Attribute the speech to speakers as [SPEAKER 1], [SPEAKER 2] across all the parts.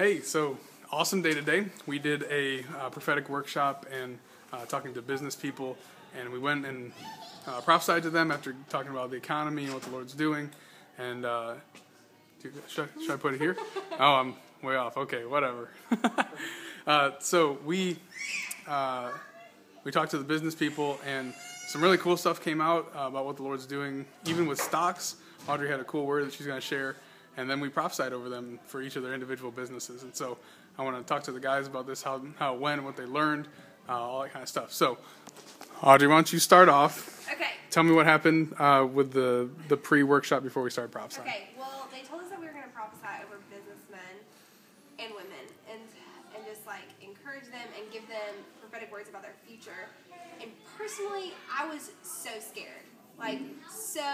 [SPEAKER 1] Hey, so awesome day today. We did a prophetic workshop and talking to business people, and we went and prophesied to them after talking about the economy and what the Lord's doing. And should I put it here? Oh, I'm way off. Okay, whatever. So we talked to the business people, and some really cool stuff came out about what the Lord's doing, even with stocks. Audrey had a cool word that she's going to share. And then we prophesied over them for each of their individual businesses. And so I want to talk to the guys about this, how it went, what they learned, all that kind of stuff. So, Audrey, why don't you start off?
[SPEAKER 2] Okay.
[SPEAKER 1] Tell me what happened with the pre-workshop before we started prophesying.
[SPEAKER 2] Okay, well, they told us that we were going to prophesy over businessmen and women and just, encourage them and give them prophetic words about their future. And personally, I was so scared. So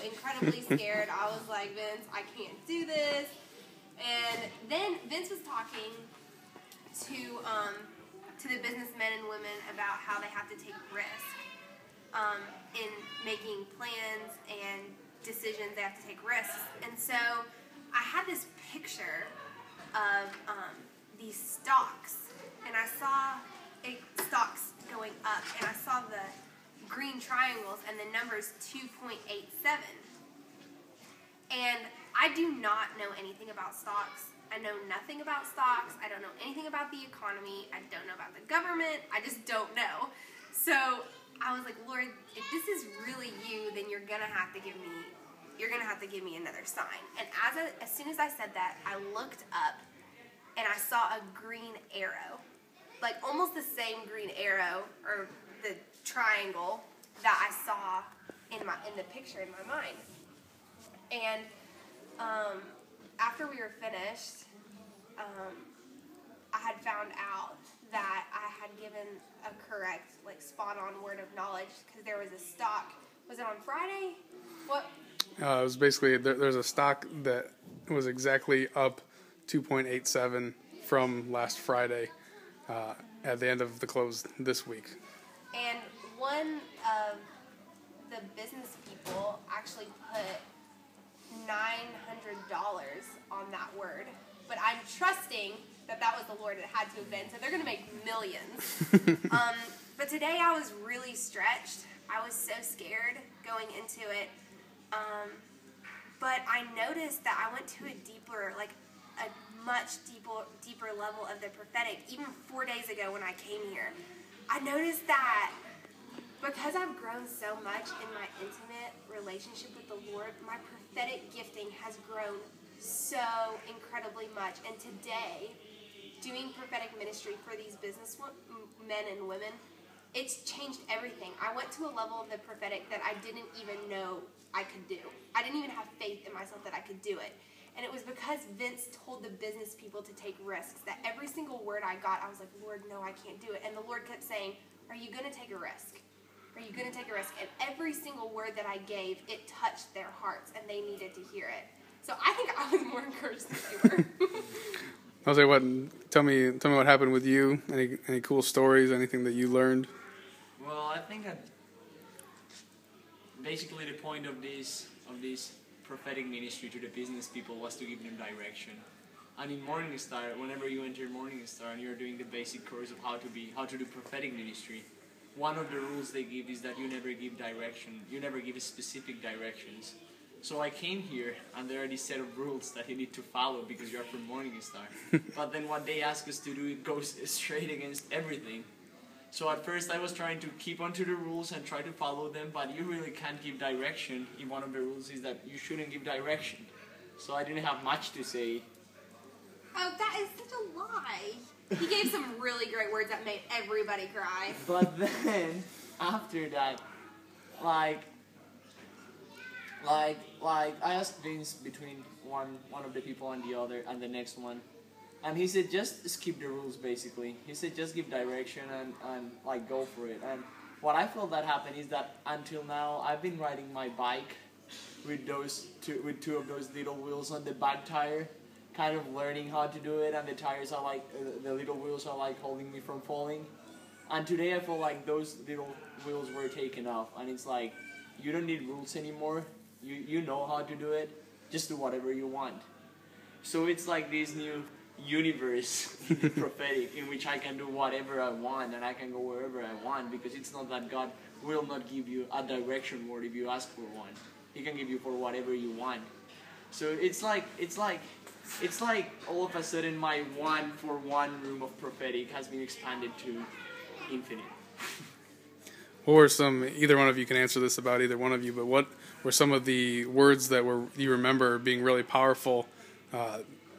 [SPEAKER 2] incredibly scared. I was like, Vince, I can't do this. And then Vince was talking to the businessmen and women about how they have to take risk in making plans and decisions. They have to take risks. And so I had this picture of these stocks, and I saw stocks going up, and I saw the green triangles and the numbers 2.87. And I do not know anything about stocks. I know nothing about stocks. I don't know anything about the economy. I don't know about the government. I just don't know. So I was like, Lord, if this is really you, then you're gonna have to give me another sign. And as soon as I said that, I looked up and I saw a green arrow, like almost the same green arrow or the triangle that I saw in the picture in my mind. And after we were finished, I had found out that I had given a correct, spot-on word of knowledge, because there was a stock. Was it on Friday? What?
[SPEAKER 1] It was basically, there's a stock that was exactly up 2.87 from last Friday at the end of the close this week.
[SPEAKER 2] And one of the business people actually put $900 on that word. But I'm trusting that was the Lord that had to have been. So they're going to make millions. But today I was really stretched. I was so scared going into it. But I noticed that I went to a much deeper level of the prophetic, even 4 days ago when I came here. I noticed that because I've grown so much in my intimate relationship with the Lord, my prophetic gifting has grown so incredibly much. And today, doing prophetic ministry for these business men and women, it's changed everything. I went to a level of the prophetic that I didn't even know I could do. I didn't even have faith in myself that I could do it. And it was because Vince told the business people to take risks, that every single word I got, I was like, Lord, no, I can't do it. And the Lord kept saying, are you going to take a risk? Are you going to take a risk? And every single word that I gave, it touched their hearts, and they needed to hear it. So I think I was more encouraged than they were.
[SPEAKER 1] I'll say what. Tell me what happened with you. Any cool stories? Anything that you learned?
[SPEAKER 3] Well, I think basically the point of this prophetic ministry to the business people was to give them direction. And in Morningstar, whenever you enter Morningstar and you're doing the basic course of how to do prophetic ministry, one of the rules they give is that you never give direction. You never give specific directions. So I came here, and there are these set of rules that you need to follow because you're from Morningstar. But then what they ask us to do, it goes straight against everything. So at first I was trying to keep onto the rules and try to follow them, but you really can't give direction if one of the rules is that you shouldn't give direction. So I didn't have much to say.
[SPEAKER 2] Oh, that is such a lie. He gave some really great words that made everybody cry.
[SPEAKER 3] But then, after that, I asked Vince between one of the people and the other and the next one. And he said, just skip the rules, basically. He said, just give direction and go for it. And what I felt that happened is that until now, I've been riding my bike with two of those little wheels on the back tire, kind of learning how to do it, and the tires are the little wheels are holding me from falling. And today I feel like those little wheels were taken off, and it's like, you don't need rules anymore. You know how to do it. Just do whatever you want. So it's like this new universe, prophetic, in which I can do whatever I want and I can go wherever I want, because it's not that God will not give you a direction word if you ask for one. He can give you for whatever you want. So it's like all of a sudden my 1-for-1 room of prophetic has been expanded to infinite.
[SPEAKER 1] What were some, either one of you can answer this about either one of you, but what were some of the words that you remember being really powerful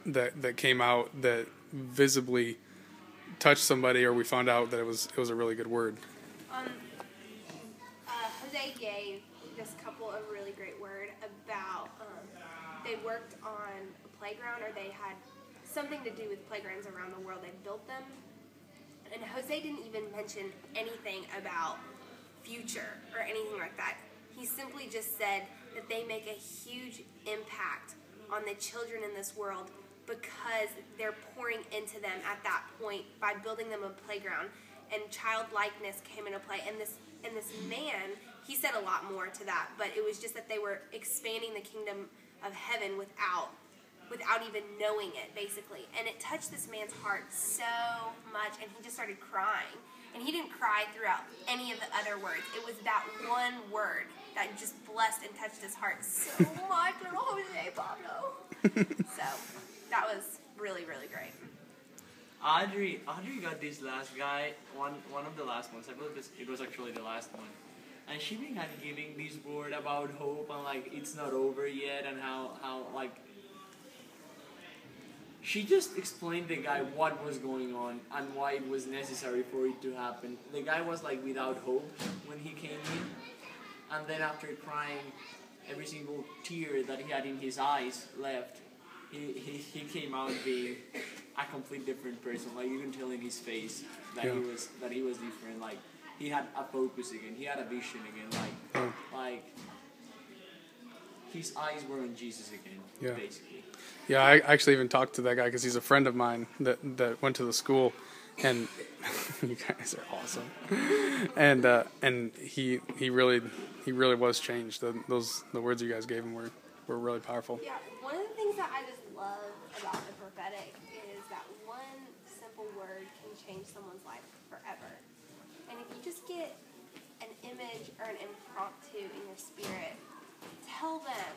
[SPEAKER 1] that came out that visibly touched somebody, or we found out that it was a really good word?
[SPEAKER 2] Jose gave this couple a really great word about they worked on a playground, or they had something to do with playgrounds around the world. They built them, and Jose didn't even mention anything about future or anything like that. He simply just said that they make a huge impact on the children in this world because they're pouring into them at that point by building them a playground, and childlikeness came into play. And this man, he said a lot more to that, but it was just that they were expanding the kingdom of heaven without even knowing it, basically. And it touched this man's heart so much, and he just started crying. And he didn't cry throughout any of the other words. It was that one word that just blessed and touched his heart so much. Little Jose Pablo. So that was really, really great.
[SPEAKER 3] Audrey got this last guy, one of the last ones. I believe it was actually the last one. And she began giving this word about hope and like it's not over yet, and how like she just explained the guy what was going on and why it was necessary for it to happen. The guy was like without hope when he came in, and then after crying, every single tear that he had in his eyes left. He came out being a complete different person. Like you can tell in his face that he was different. Like he had a focus again. He had a vision again. Like his eyes were on Jesus again. Basically.
[SPEAKER 1] Yeah, I actually even talked to that guy because he's a friend of mine that went to the school, and you guys are awesome. And he really was changed. The words you guys gave him were really powerful.
[SPEAKER 2] Yeah, one of the things that I just love about the prophetic is that one simple word can change someone's life forever. And if you just get an image or an impromptu in your spirit, tell them,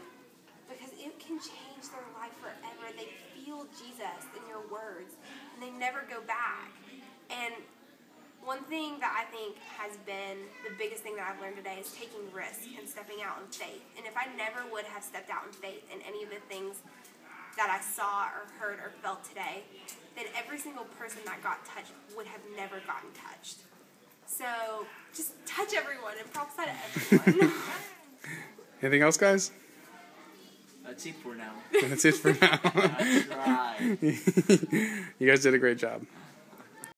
[SPEAKER 2] because it can change their life forever. They feel Jesus in your words, and they never go back. And one thing that I think has been the biggest thing that I've learned today is taking risks and stepping out in faith. And if I never would have stepped out in faith in any of the things that I saw or heard or felt today, then every single person that got touched would have never gotten touched. So just touch everyone and prophesy to everyone.
[SPEAKER 1] Anything else, guys?
[SPEAKER 3] That's it for now.
[SPEAKER 1] That's it for now.
[SPEAKER 3] That's right.
[SPEAKER 1] You guys did a great job.